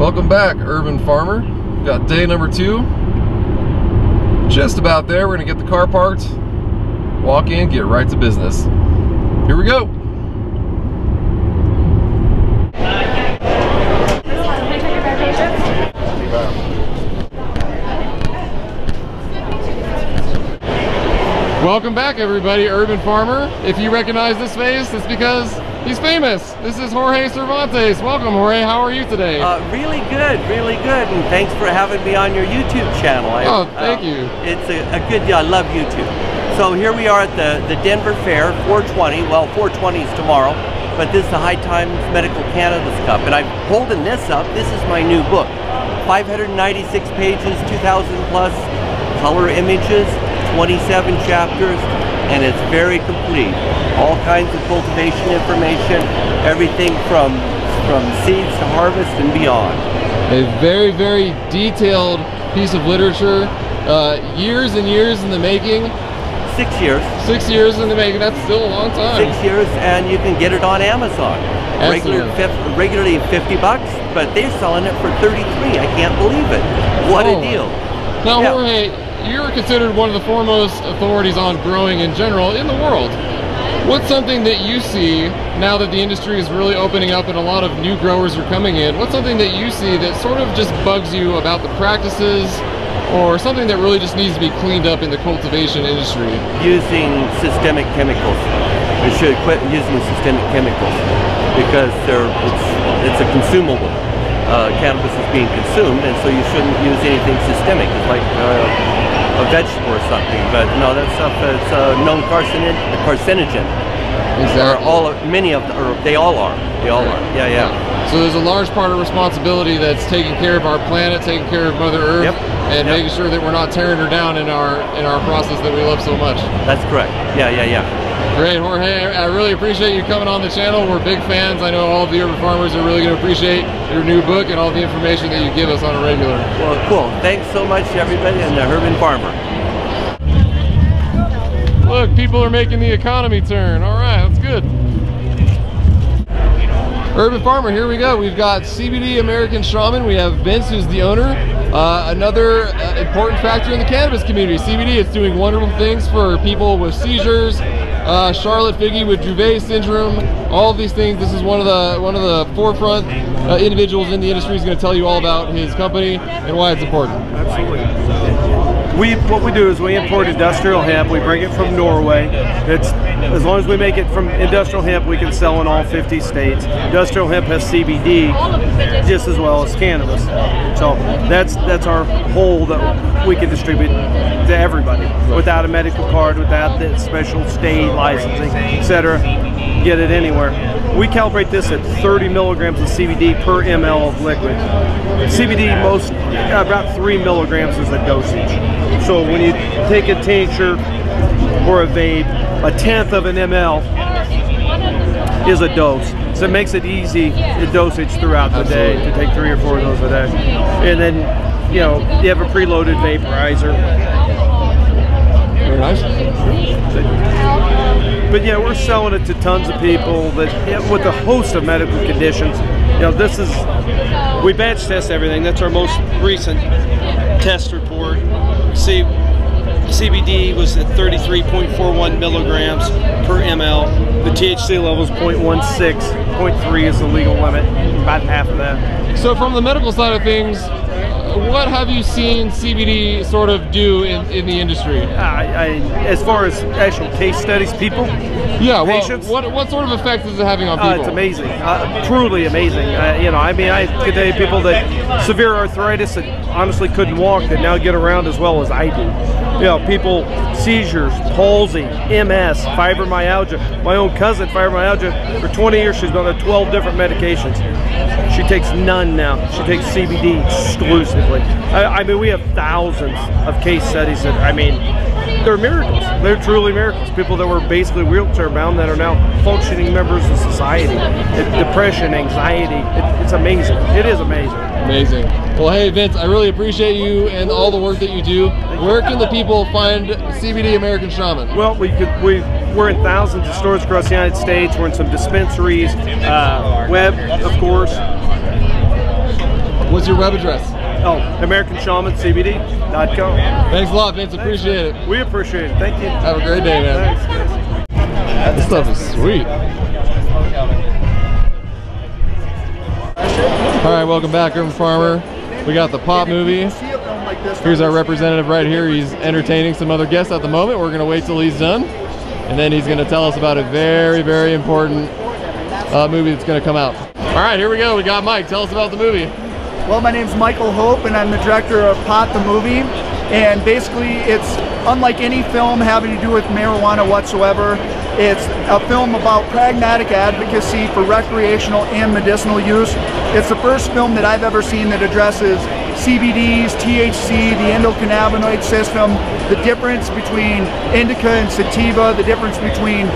Welcome back, Herbin Farmer. Got day number 2. Just about there. We're gonna get the car parked, walk in, get right to business. Here we go. Welcome back, everybody. Herbin Farmer. If you recognize this face, it's because he's famous. This is Jorge Cervantes. Welcome, Jorge. How are you today? Really good, and thanks for having me on your YouTube channel. Thank you. It's a good deal. I love YouTube. So here we are at the Denver Fair, 420. Well, 420 is tomorrow, but this is the High Times Medical Cannabis Cup, and I'm holding this up. This is my new book, 596 pages, 2,000 plus color images, 27 chapters, and it's very complete. All kinds of cultivation information, everything from seeds to harvest and beyond. A very, very detailed piece of literature. Years and years in the making. 6 years. 6 years in the making. That's still a long time. 6 years, and you can get it on Amazon. Regularly 50 bucks, but they're selling it for 33. I can't believe it. What a deal. Now, Jorge, you're considered one of the foremost authorities on growing in general in the world. What's something that you see now that the industry is really opening up and a lot of new growers are coming in? What's something that you see that sort of just bugs you about the practices, or something that really just needs to be cleaned up in the cultivation industry? Using systemic chemicals. We should quit using systemic chemicals because it's a consumable. Cannabis is being consumed, and so you shouldn't use anything systemic. It's like a vegetable or something, but no, that stuff is known carcinogen. Exactly. Many of them, or they all are. Yeah. So there's a large part of responsibility that's taking care of our planet, taking care of Mother Earth, and making sure that we're not tearing her down in our process that we love so much. That's correct. Yeah. Great, Jorge. I really appreciate you coming on the channel. We're big fans. I know all of the Herbin Farmers are really going to appreciate your new book and all the information that you give us on a regular. Well, cool. Thanks so much, everybody, and the Herbin Farmer. Look, people are making the economy turn. All right, that's good. Herbin Farmer, here we go. We've got CBD American Shaman. We have Vince, who's the owner. Another important factor in the cannabis community. CBD is doing wonderful things for people with seizures, Charlotte Figge with Dravet syndrome, all of these things. This is one of the forefront individuals in the industry. He's going to tell you all about his company and why it's important. Absolutely. What we do is we import industrial hemp. We bring it from Norway. As long as we make it from industrial hemp, we can sell in all 50 states. Industrial hemp has CBD just as well as cannabis. So that's our whole that we can distribute to everybody without a medical card, without the special state licensing, etc. Get it anywhere. We calibrate this at 30 milligrams of CBD per ml of liquid. CBD about 3 milligrams is the dosage. So when you take a tincture or a vape, 1/10 of an ml is a dose. So it makes it easy the dosage throughout the day to take 3 or 4 of those a day. And then, you have a preloaded vaporizer. Very nice. But yeah, we're selling it to tons of people that with a host of medical conditions. We batch test everything. That's our most recent test report. See, CBD was at 33.41 milligrams per ml. The THC level is 0.16. 0.3 is the legal limit. About half of that. So from the medical side of things, what have you seen CBD sort of do in the industry? As far as actual case studies, people, patients. What sort of effect is it having on people? It's amazing, truly amazing. I could tell you people that severe arthritis that honestly couldn't walk that now get around as well as I do. People, seizures, palsy, MS, fibromyalgia. My own cousin, fibromyalgia, for 20 years she's been on 12 different medications. She takes none now. She takes CBD exclusively. We have thousands of case studies that, they're miracles. They're truly miracles. People that were basically wheelchair bound that are now functioning members of society. Depression, anxiety, it's amazing. It is amazing. Amazing. Well, hey Vince, I really appreciate you and all the work that you do. Where can the people find CBD American Shaman? Well, we're in thousands of stores across the United States. We're in some dispensaries, web, of course. What's your web address? Oh, AmericanShamanCBD.com. Thanks a lot, Vince. Appreciate it. We appreciate it. Thank you. Have a great day, man. Thanks. This stuff is sweet. All right, welcome back, Herbin Farmer. We got the Pop movie. Here's our representative right here. He's entertaining some other guests at the moment. We're gonna wait till he's done, and then he's gonna tell us about a very, very important movie that's gonna come out. All right, here we go. We got Mike. Tell us about the movie. Well, my name's Michael Hope, and I'm the director of Pot the Movie. And basically, it's unlike any film having to do with marijuana whatsoever. It's a film about pragmatic advocacy for recreational and medicinal use. It's the first film that I've ever seen that addresses CBDs, THC, the endocannabinoid system, the difference between indica and sativa, the difference between,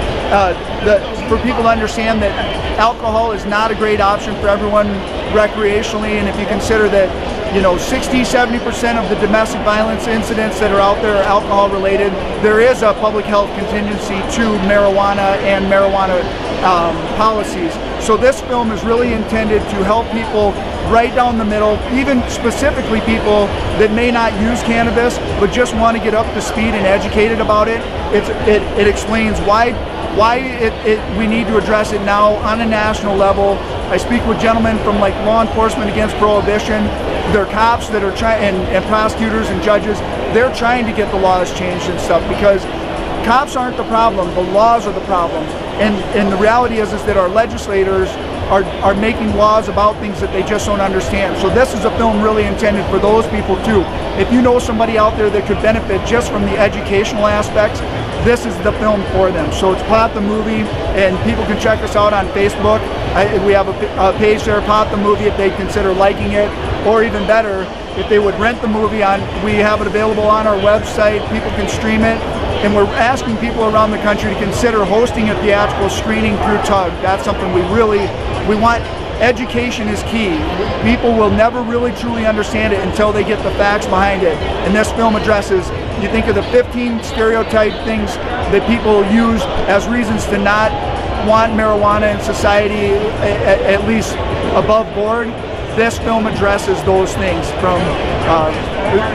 for people to understand that alcohol is not a great option for everyone recreationally, and if you consider that, you know, 60–70% of the domestic violence incidents that are out there are alcohol related, there is a public health contingency to marijuana and marijuana policies. So this film is really intended to help people right down the middle, even specifically people that may not use cannabis but just want to get up to speed and educated about it. It explains why we need to address it now on a national level. I speak with gentlemen from like Law Enforcement Against Prohibition. They're cops that are trying, and prosecutors and judges. They're trying to get the laws changed and stuff, because cops aren't the problem, the laws are the problem. And the reality is that our legislators are making laws about things that they just don't understand. So this is a film really intended for those people too. If you know somebody out there that could benefit just from the educational aspects, this is the film for them. So it's Pop the Movie, and people can check us out on Facebook. We have a page there, Pop the Movie, if they consider liking it, or even better, if they would rent the movie we have it available on our website. People can stream it, and we're asking people around the country to consider hosting a theatrical screening through TUG. That's something we want. Education is key. People will never really truly understand it until they get the facts behind it. And this film addresses, you think of the 15 stereotype things that people use as reasons to not want marijuana in society, at least above board. This film addresses those things, from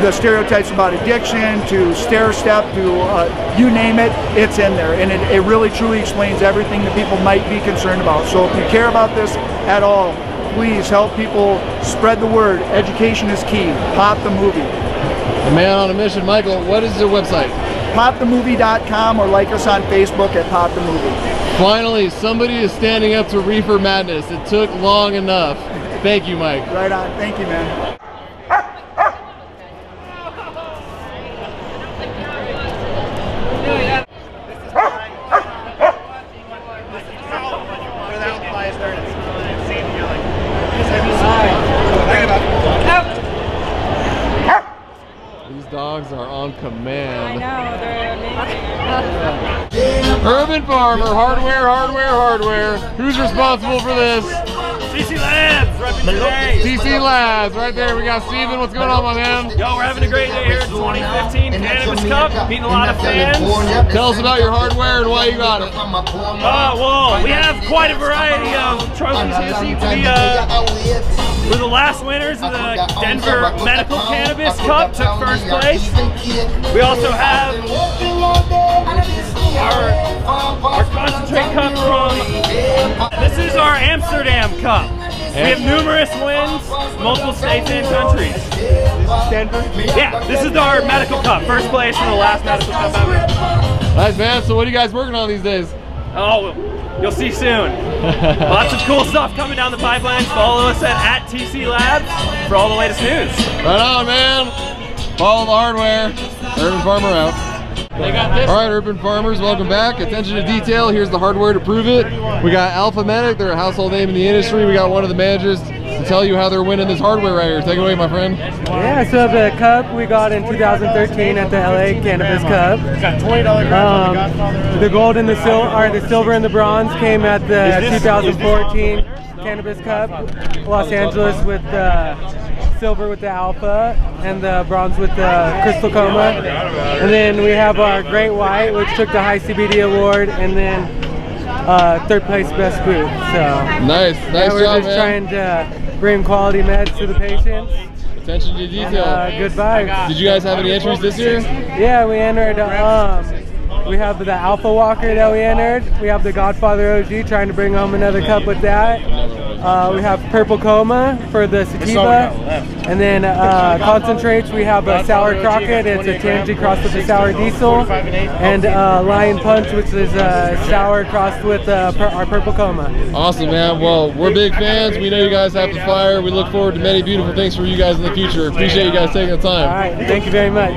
the stereotypes about addiction to stair step to you name it, it's in there. And it really truly explains everything that people might be concerned about. So if you care about this at all, please help people spread the word. Education is key. Pop the Movie. The man on a mission. Michael, what is your website? PopTheMovie.com, or like us on Facebook at Pop the Movie. Finally, somebody is standing up to Reefer Madness. It took long enough. Thank you, Mike. Right on. Thank you, man. These dogs are on command. I know, they're amazing. Herbin Farmer, hardware. Who's responsible for this? TC Labs, representing today. TC Labs, right there. We got Steven. What's going on, my man? Yo, we're having a great day here at 2015 Cannabis Cup. Meeting a lot of fans. Tell us about your hardware and why you got it. Well, we have quite a variety of trophies here. We're the last winners of the Denver Medical Cannabis Cup, took first place. We also have our concentrate cup from, this is our Amsterdam Cup. We have numerous wins, multiple states and countries. Denver? Yeah, this is our medical cup, first place in the last medical cup ever. Nice, man. So what are you guys working on these days? Oh, you'll see soon. Lots of cool stuff coming down the pipeline. Follow us at TC Labs for all the latest news. Right on, man. Follow the hardware. Herbin Farmer out. They got this. All right, Herbin Farmers, welcome back. Attention to detail. Here's the hardware to prove it. We got Alpha Medic. They're a household name in the industry. We got one of the managers, to tell you how they're winning this hardware right here. Take it away, my friend. Yeah, so the cup we got in 2013 at the LA Cannabis Cup. Got $20 The gold and the silver and the bronze came at the 2014 Cannabis Cup. Los Angeles with silver with the Alpha and the bronze with the Crystal Coma. And then we have our Great White, which took the High CBD Award, and then third place best booth. So nice we're job, just man. trying to bring quality meds to the patients. Attention to detail. Good vibes. Did you guys have any entries this year? Yeah, we entered. We have the Alpha Walker that we entered. We have the Godfather OG, trying to bring home another cup with that. We have Purple Coma for the sativa, and then concentrates. We have a Sour Crockett. It's a Tangy crossed with a Sour Diesel, and Lion Punch, which is a sour crossed with our Purple Coma. Awesome, man. Well, we're big fans. We know you guys have the fire. We look forward to many beautiful things for you guys in the future. Appreciate you guys taking the time. All right, thank you very much.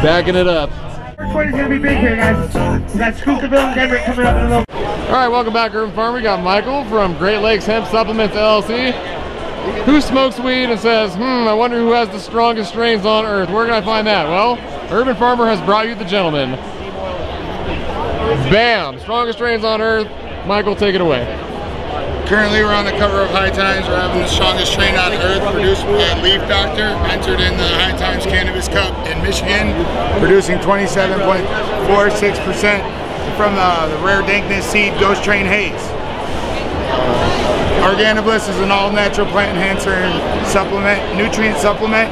Backing it up. 420 is going to be big here, guys. We got Skookaville and Denver coming up in a little. All right, welcome back, Herbin Farmer. We got Michael from Great Lakes Hemp Supplements LLC, who smokes weed and says, I wonder who has the strongest strains on earth. Where can I find that? Well, Herbin Farmer has brought you the gentleman. Bam! Strongest strains on earth. Michael, take it away. Currently, we're on the cover of High Times. We're having the strongest strain on earth, produced by Leaf Doctor, entered in the High Times Cannabis Cup in Michigan, producing 27.46% from the rare dankness seed Ghost Train Haze. Organobliss is an all-natural plant enhancer and supplement, nutrient supplement.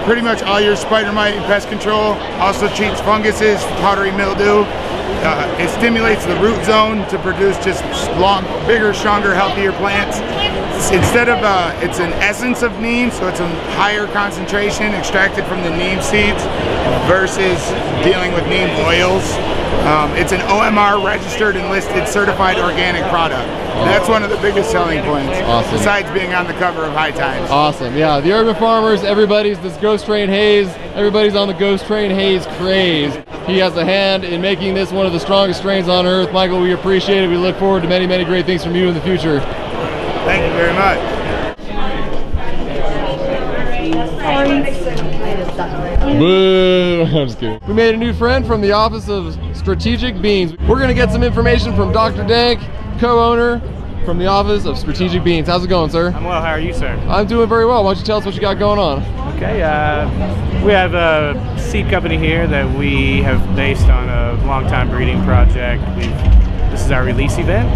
Pretty much all your spider mite and pest control. Also treats funguses, powdery mildew. It stimulates the root zone to produce just bigger, stronger, healthier plants. Instead of, it's an essence of neem, so it's a higher concentration extracted from the neem seeds versus dealing with neem oils. It's an OMR registered and listed certified organic product. That's one of the biggest selling points, awesome, besides being on the cover of High Times. Awesome, yeah. The Herbin Farmers, everybody's this Ghost Train Haze. Everybody's on the Ghost Train Haze craze. He has a hand in making this one of the strongest strains on earth. Michael, we appreciate it. We look forward to many, many great things from you in the future. Thank you very much. Boo! I'm just kidding. We made a new friend from the Office of Strategic Beans. We're gonna get some information from Dr. Dank, co-owner from the Office of Strategic Beans. How's it going, sir? I'm well, how are you, sir? I'm doing very well. Why don't you tell us what you got going on? Okay, we have a seed company here that we have based on a long-time breeding project. This is our release event.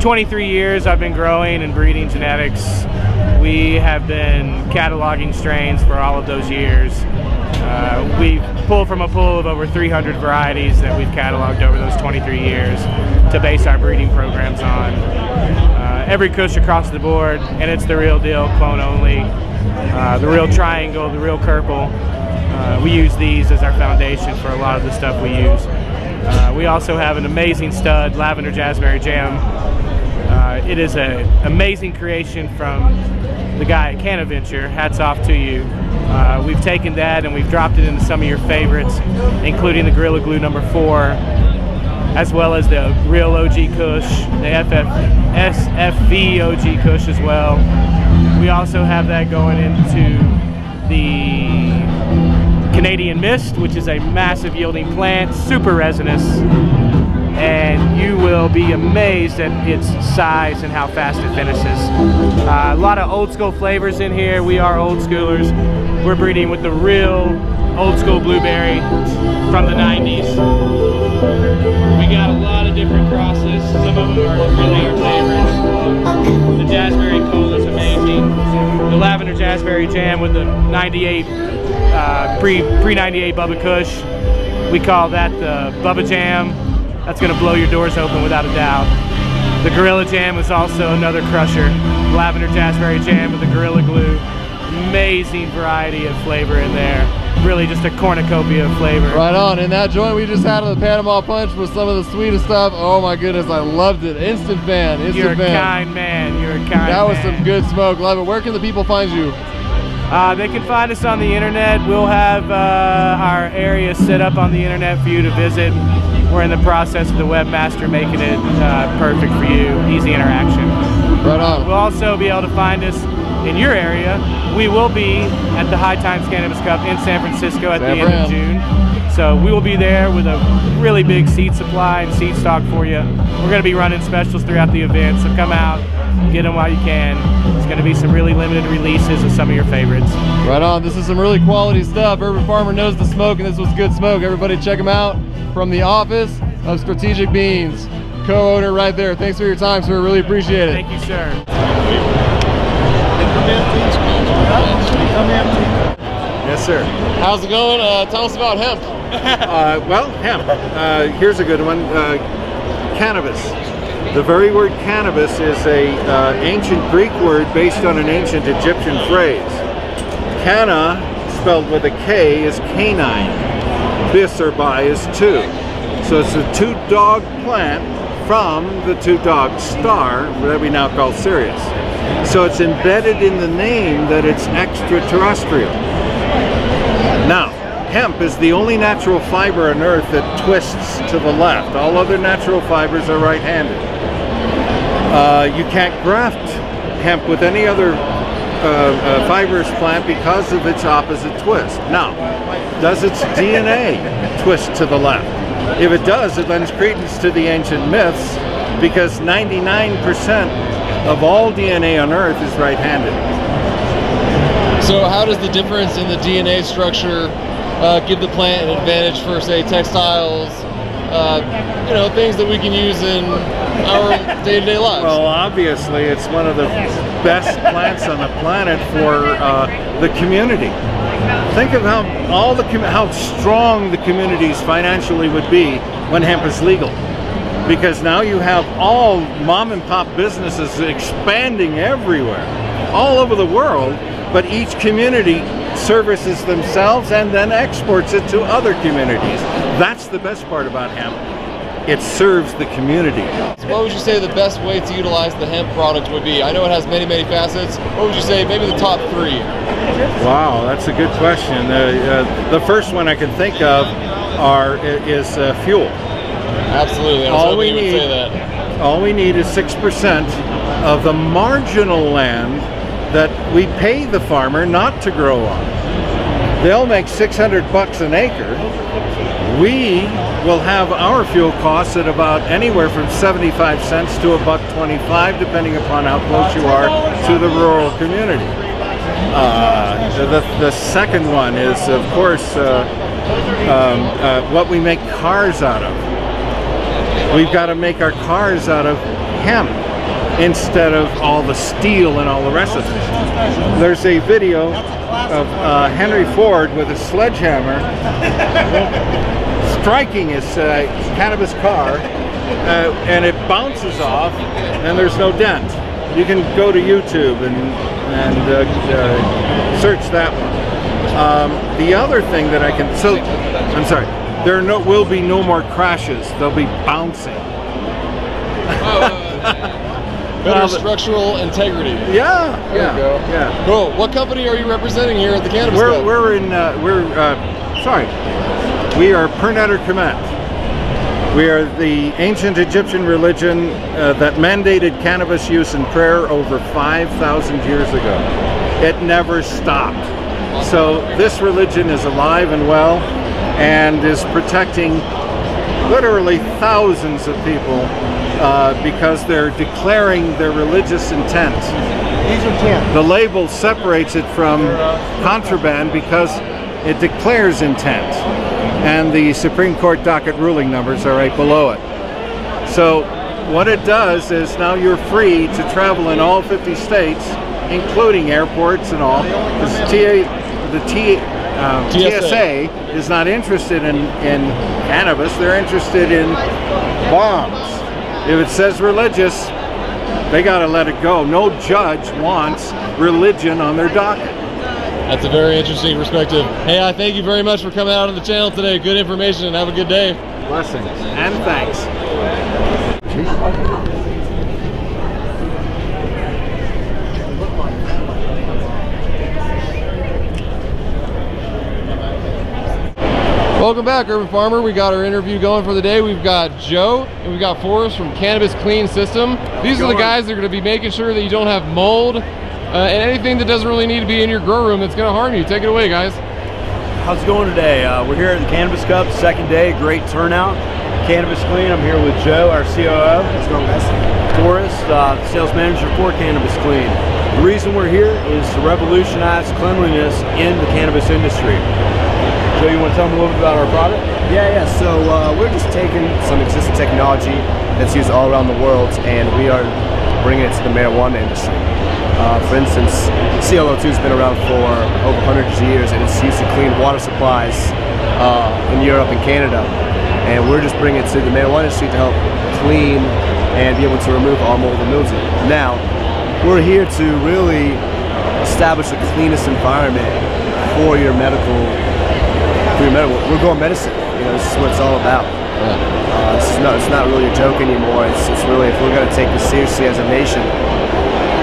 23 years I've been growing and breeding genetics. We have been cataloging strains for all of those years. We pull from a pool of over 300 varieties that we've cataloged over those 23 years to base our breeding programs on. Every kush across the board, and it's the real deal, clone only. The real triangle, the real Kerpel. We use these as our foundation for a lot of the stuff we use. We also have an amazing stud, Lavender Jazzberry Jam. It is an amazing creation from the guy at Cannaventure. Hats off to you. We've taken that and we've dropped it into some of your favorites, including the Gorilla Glue #4, as well as the real OG Kush, the SFV OG Kush as well. We also have that going into the Canadian Mist, which is a massive yielding plant, super resinous, and you will be amazed at its size and how fast it finishes. A lot of old school flavors in here. We are old schoolers. We're breeding with the real old school blueberry from the 90s. We got a lot of different crosses. Some of them are really our favorites. The Jazzberry Cola is amazing. The Lavender Jazzberry Jam with the 98, pre-98 Bubba Kush. We call that the Bubba Jam. That's gonna blow your doors open without a doubt. The Gorilla Jam is also another crusher. Lavender Jazzberry Jam with the Gorilla Glue. Amazing variety of flavor in there. Really just a cornucopia of flavor. Right on. In that joint we just had the Panama Punch with some of the sweetest stuff. Oh my goodness, I loved it. Instant fan. You're a kind man. You're a kind man. That was some good smoke. Love it. Where can the people find you? They can find us on the internet. We'll have our area set up on the internet for you to visit. we're in the process of the webmaster making it perfect for you, easy interaction. Right on. We'll also be able to find us in your area. We will be at the High Times Cannabis Cup in San Francisco at the end of June. So we will be there with a really big seed supply and seed stock for you. We're going to be running specials throughout the event, so come out, get them while you can. There's going to be some really limited releases of some of your favorites. Right on. This is some really quality stuff. Herbin Farmer knows the smoke, and this was good smoke. Everybody check him out from the office of Strategic Beans. Co-owner right there. Thanks for your time, sir. Really appreciate it. Thank you, sir. Yes, sir. How's it going? Tell us about hemp. Well, hemp. Here's a good one. Cannabis. The very word cannabis is a ancient Greek word based on an ancient Egyptian phrase. Canna, spelled with a K, is canine. Bis or bi is two. So it's a two-dog plant from the two-dog star that we now call Sirius. So it's embedded in the name that it's extraterrestrial. Now, hemp is the only natural fiber on earth that twists to the left. All other natural fibers are right-handed. You can't graft hemp with any other fibrous plant because of its opposite twist. Now, does its DNA twist to the left? If it does, it lends credence to the ancient myths, because 99% of all DNA on Earth is right-handed. So how does the difference in the DNA structure give the plant an advantage for, say, textiles, you know, things that we can use in our day-to-day lives? Well, obviously, it's one of the best plants on the planet for the community. Think of how strong the communities financially would be when hemp is legal. Because now you have all mom and pop businesses expanding everywhere, all over the world, but each community services themselves and then exports it to other communities. That's the best part about hemp. It serves the community. So what would you say the best way to utilize the hemp product would be? I know it has many, many facets. What would you say maybe the top three? Wow, that's a good question. The first one I can think of is fuel. Absolutely, I was hoping you would say that. All we need is 6% of the marginal land that we pay the farmer not to grow on. They'll make $600 an acre. We will have our fuel costs at about anywhere from 75 cents to $1.25, depending upon how close you are to the rural community. The second one is, of course, what we make cars out of. We've got to make our cars out of hemp instead of all the steel and all the rest of it. There's a video of Henry Ford with a sledgehammer striking his cannabis car, and it bounces off, and there's no dent. You can go to YouTube and search that one. The other thing that I can, I'm sorry, there will be no more crashes. They'll be bouncing. Better structural integrity. Yeah, there you go. Yeah. Cool. What company are you representing here at the Cannabis Cup? We are Pernetter Kemet. We are the ancient Egyptian religion that mandated cannabis use in prayer over 5,000 years ago. It never stopped. So this religion is alive and well and is protecting literally thousands of people because they're declaring their religious intent. The label separates it from contraband because it declares intent. And the Supreme Court docket ruling numbers are right below it. So what it does is now you're free to travel in all 50 states, including airports and all. Because the TSA is not interested in cannabis, they're interested in bombs. If it says religious, they gotta let it go. No judge wants religion on their docket. That's a very interesting perspective. Hey, I thank you very much for coming out on the channel today. Good information, and have a good day. Blessings and thanks. Well, welcome back, Herbin Farmer. We got our interview going for the day. We've got Joe and we've got Forrest from Cannabis Clean System. These are the guys that are going to be making sure that you don't have mold and anything that doesn't really need to be in your grow room that's going to harm you. Take it away, guys. How's it going today? We're here at the Cannabis Cup, second day, great turnout. Cannabis Clean, I'm here with Joe, our COO. Let's go, guys. Forrest, sales manager for Cannabis Clean. The reason we're here is to revolutionize cleanliness in the cannabis industry. Joe, you want to tell them a little bit about our product? Yeah. So we're just taking some existing technology that's used all around the world, and we are bringing it to the marijuana industry. For instance, CLO2 has been around for over hundreds of years, and it's used to clean water supplies in Europe and Canada. And we're just bringing it to the marijuana industry to help clean and be able to remove all mold and mildew. Now, we're here to really establish the cleanest environment for your medical. We're going medicine. You know, this is what it's all about. It's not really a joke anymore. It's really, if we're going to take this seriously as a nation,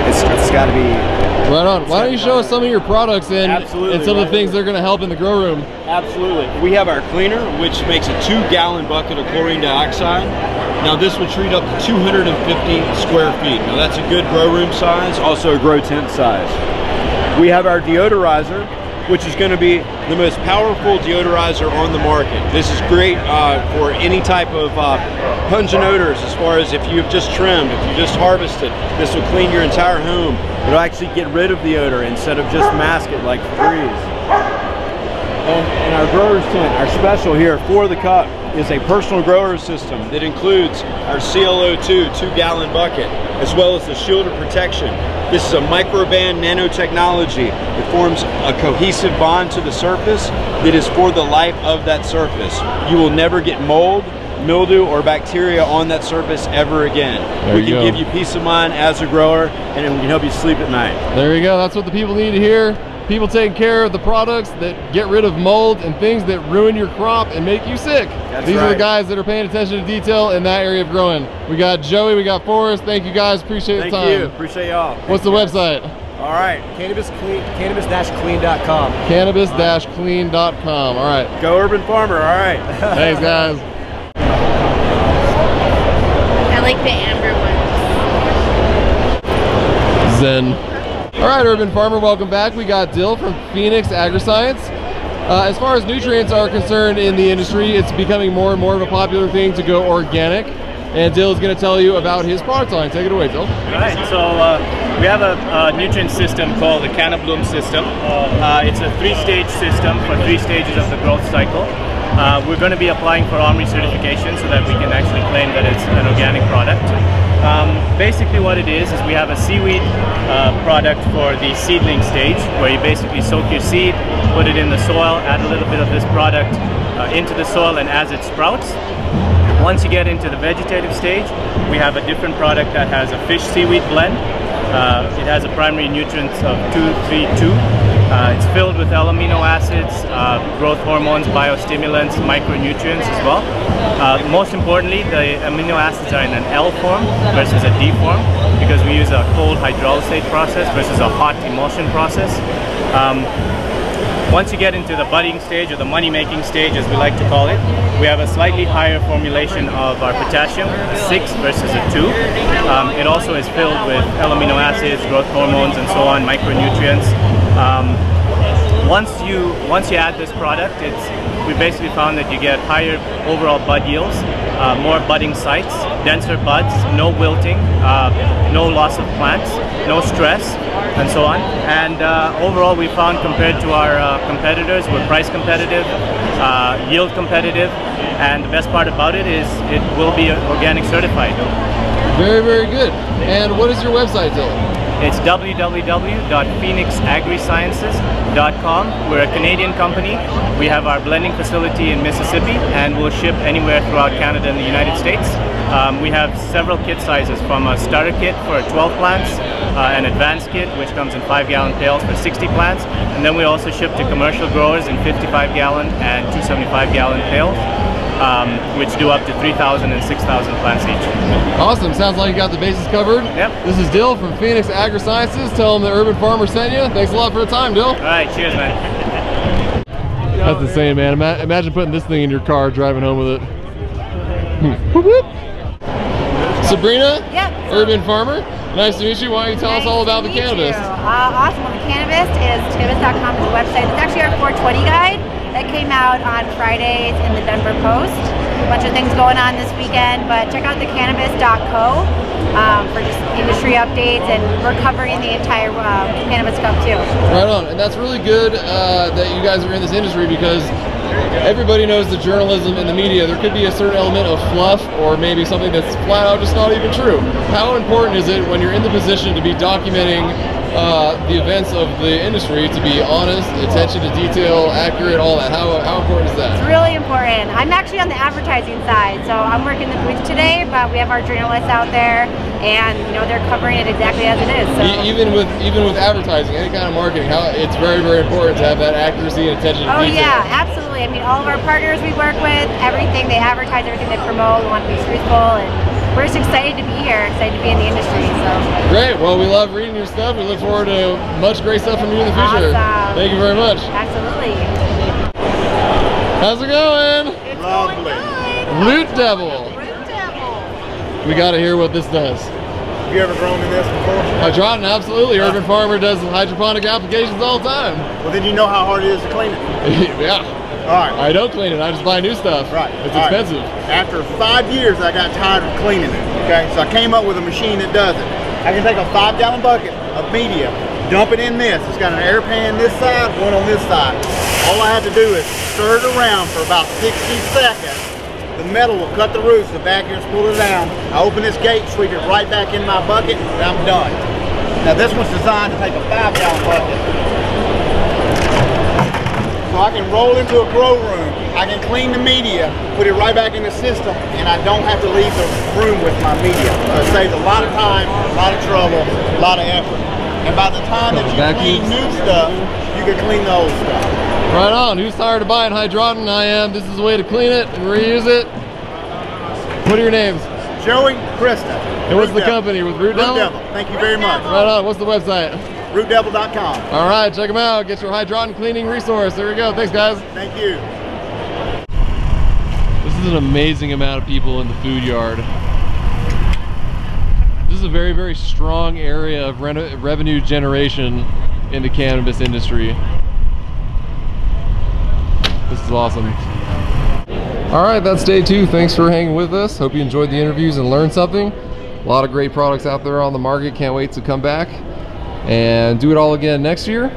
it's got to be. Right on. Why don't you show us some of your products and some of the things that are going to help in the grow room? Absolutely. We have our cleaner, which makes a 2-gallon bucket of chlorine dioxide. Now this will treat up to 250 square feet. Now that's a good grow room size, also a grow tent size. We have our deodorizer, which is going to be the most powerful deodorizer on the market. This is great for any type of pungent odors, as far as if you've just trimmed, if you just harvested, this will clean your entire home. It'll actually get rid of the odor instead of just mask it like Febreze. And our grower's tent, our special here for the cup, is a personal grower system that includes our CLO2 2-gallon bucket, as well as the shield of protection. This is a microband nanotechnology that forms a cohesive bond to the surface that is for the life of that surface. You will never get mold, mildew, or bacteria on that surface ever again. We can give you peace of mind as a grower, and we can help you sleep at night. There you go. That's what the people need to hear. People taking care of the products that get rid of mold and things that ruin your crop and make you sick. These are the guys that are paying attention to detail in that area of growing. We got Joey, we got Forrest. Thank you guys. Appreciate the time. Thank you. Appreciate y'all. What's the website? All right. Cannabis-clean.com. Cannabis-clean.com. All right. Go Herbin Farmer. All right. Thanks, guys. I like the amber ones. Zen. All right, Herbin Farmer, welcome back. We got Dill from Phoenix Agroscience. As far as nutrients are concerned in the industry, it's becoming more and more of a popular thing to go organic. And Dill is going to tell you about his product line. Take it away, Dill. All right, so we have a nutrient system called the Cannabloom system. It's a 3-stage system for 3 stages of the growth cycle. We're going to be applying for OMRI certification so that we can actually claim that it's an organic product. Basically what it is we have a seaweed product for the seedling stage, where you basically soak your seed, put it in the soil, add a little bit of this product into the soil, and as it sprouts. Once you get into the vegetative stage, we have a different product that has a fish seaweed blend. It has a primary nutrients of 232. It's filled with L-amino acids, growth hormones, biostimulants, micronutrients as well. Most importantly, the amino acids are in an L form versus a D form, because we use a cold hydrolysate process versus a hot emulsion process. Once you get into the budding stage, or the money-making stage as we like to call it, we have a slightly higher formulation of our potassium, a 6 versus a 2. It also is filled with L-amino acids, growth hormones, and so on, micronutrients. Once you add this product, we basically found that you get higher overall bud yields, more budding sites, denser buds, no wilting, no loss of plants, no stress, and so on. And overall, we found, compared to our competitors, we're price competitive, yield competitive, and the best part about it is it will be organic certified. Very, very good. And what is your website, Dylan? It's www.phoenixagrisciences.com. We're a Canadian company. We have our blending facility in Mississippi, and we'll ship anywhere throughout Canada and the United States. We have several kit sizes, from a starter kit for 12 plants, an advanced kit which comes in 5-gallon pails for 60 plants, and then we also ship to commercial growers in 55-gallon and 275-gallon pails, which do up to 3,000 and 6,000 plants each. Awesome. Sounds like you got the bases covered. Yep. This is Dill from Phoenix Agrosciences. Tell them the Herbin Farmer sent you. Thanks a lot for the time, Dill. All right. Cheers, man. know. That's insane, man. Imagine putting this thing in your car, driving home with it. Whoop, whoop. Sabrina? Yep. Herbin Farmer. Nice to meet you. Why don't you tell us all about the cannabis? Awesome. Well, the cannabis is cannabis.com is the website. It's actually our 420 guide that came out on Fridays in the Denver Post. A bunch of things going on this weekend, but check out the cannabis.co for just industry updates, and we're covering the entire Cannabis Cup too. Right on. And that's really good that you guys are in this industry, because everybody knows the journalism and the media. There could be a certain element of fluff or maybe something that's flat out just not even true. How important is it when you're in the position to be documenting the events of the industry to be honest, attention to detail, accurate, all that? How important is that? It's really important. I'm actually on the advertising side, so I'm working the booth today, but we have our journalists out there, and you know, they're covering it exactly as it is. So. Even with advertising, any kind of marketing, it's very, very important to have that accuracy and attention to detail. Oh yeah, absolutely. I mean, all of our partners we work with, everything they advertise, everything they promote, we want to be truthful, and we're just excited to be here, excited to be in the industry. So great. Well, we love reading your stuff. We look forward to much great stuff from you in the future. Awesome. Thank you very much. Absolutely. How's it going? It's lovely. Root Devil. Root Devil. We got to hear what this does. Have you ever grown in this before? Hydroton, absolutely. Urban Farmer does hydroponic applications all the time. Well, then you know how hard it is to clean it. Yeah. All right. I don't clean it. I just buy new stuff. Right. It's all expensive. Right. After 5 years, I got tired of cleaning it. Okay. So I came up with a machine that does it. I can take a 5-gallon bucket of media, dump it in this. It's got an air pan this side, one on this side. All I have to do is stir it around for about 60 seconds. The metal will cut the roots, the vacuums pull it down. I open this gate, sweep it right back in my bucket, and I'm done. Now this one's designed to take a 5-gallon bucket. So I can roll into a grow room, I can clean the media, put it right back in the system, and I don't have to leave the room with my media. So it saves a lot of time, a lot of trouble, a lot of effort. And by the time that you clean new stuff, you can clean the old stuff. Right on. Who's tired of buying Hydroton? I am. This is a way to clean it and reuse it. What are your names? Joey, Krista. And what's the company with Root Devil? Root Devil. Thank you very much. Right on. What's the website? RootDevil.com. All right, check them out. Get your Hydroton cleaning resource. There we go. Thanks, guys. Thank you. This is an amazing amount of people in the food yard. This is a very, very strong area of revenue generation in the cannabis industry. This is awesome. All right, that's day 2. Thanks for hanging with us. Hope you enjoyed the interviews and learned something. A lot of great products out there on the market. Can't wait to come back and do it all again next year.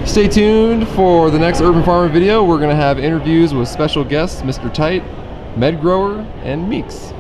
Stay tuned for the next Urban Farmer video. We're going to have interviews with special guests, Mr. Tight, Med Grower, and Meeks.